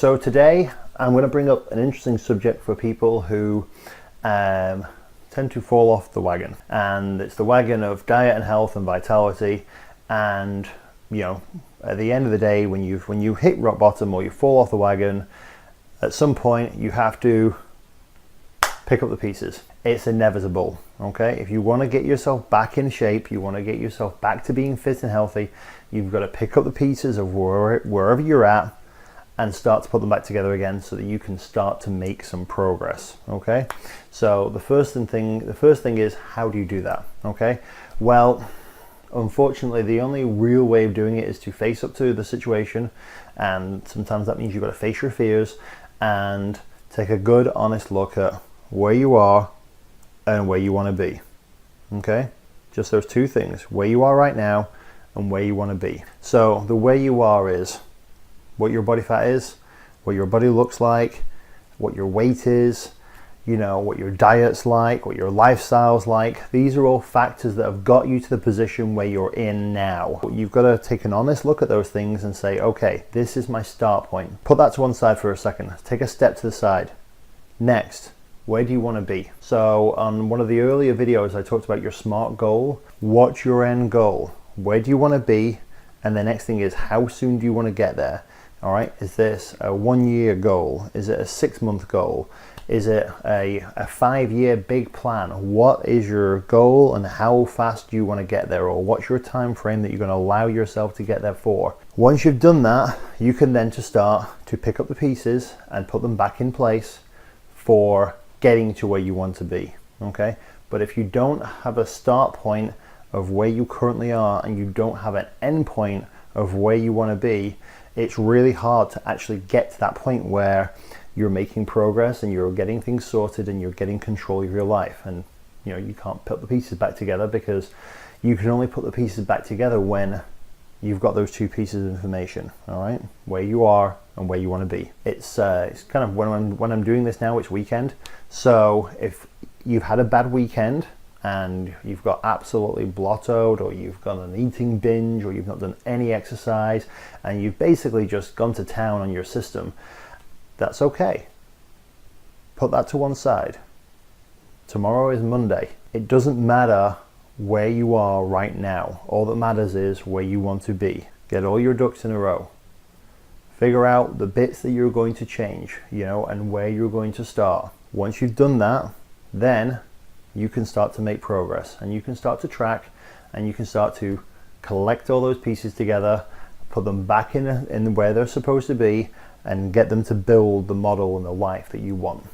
So today I'm going to bring up an interesting subject for people who tend to fall off the wagon, and it's the wagon of diet and health and vitality. And you know, at the end of the day, when you hit rock bottom or you fall off the wagon, at some point you have to pick up the pieces. It's inevitable. Okay, if you want to get yourself back in shape, you want to get yourself back to being fit and healthy, you've got to pick up the pieces of wherever you're at and start to put them back together again so that you can start to make some progress. Okay, so the first thing is, how do you do that? Okay, well, unfortunately the only real way of doing it is to face up to the situation, and sometimes that means you've got to face your fears and take a good honest look at where you are and where you want to be. Okay, just those two things: where you are right now and where you want to be. So the where you are is what your body fat is, what your body looks like, what your weight is, you know, what your diet's like, what your lifestyle's like. These are all factors that have got you to the position where you're in now. You've got to take an honest look at those things and say, okay, this is my start point. Put that to one side for a second. Take a step to the side. Next, where do you want to be? So on one of the earlier videos, I talked about your SMART goal. What's your end goal? Where do you want to be? And the next thing is, how soon do you want to get there? All right, is this a 1-year goal? Is it a 6-month goal? Is it a 5-year big plan? What is your goal and how fast do you want to get there? Or what's your time frame that you're going to allow yourself to get there for? Once you've done that, you can then start to pick up the pieces and put them back in place for getting to where you want to be. Okay, but if you don't have a start point of where you currently are and you don't have an end point of where you want to be, it's really hard to actually get to that point where you're making progress and you're getting things sorted and you're getting control of your life. And you know, you can't put the pieces back together, because you can only put the pieces back together when you've got those two pieces of information. All right, where you are and where you want to be. It's kind of when I'm doing this now, it's weekend. So if you've had a bad weekend and you've got absolutely blottoed, or you've got an eating binge, or you've not done any exercise, and you've basically just gone to town on your system, that's okay. Put that to one side. Tomorrow is Monday. It doesn't matter where you are right now. All that matters is where you want to be. Get all your ducks in a row. Figure out the bits that you're going to change, you know, and where you're going to start. Once you've done that, then you can start to make progress, and you can start to track, and you can start to collect all those pieces together, put them back in where they're supposed to be, and get them to build the model and the life that you want.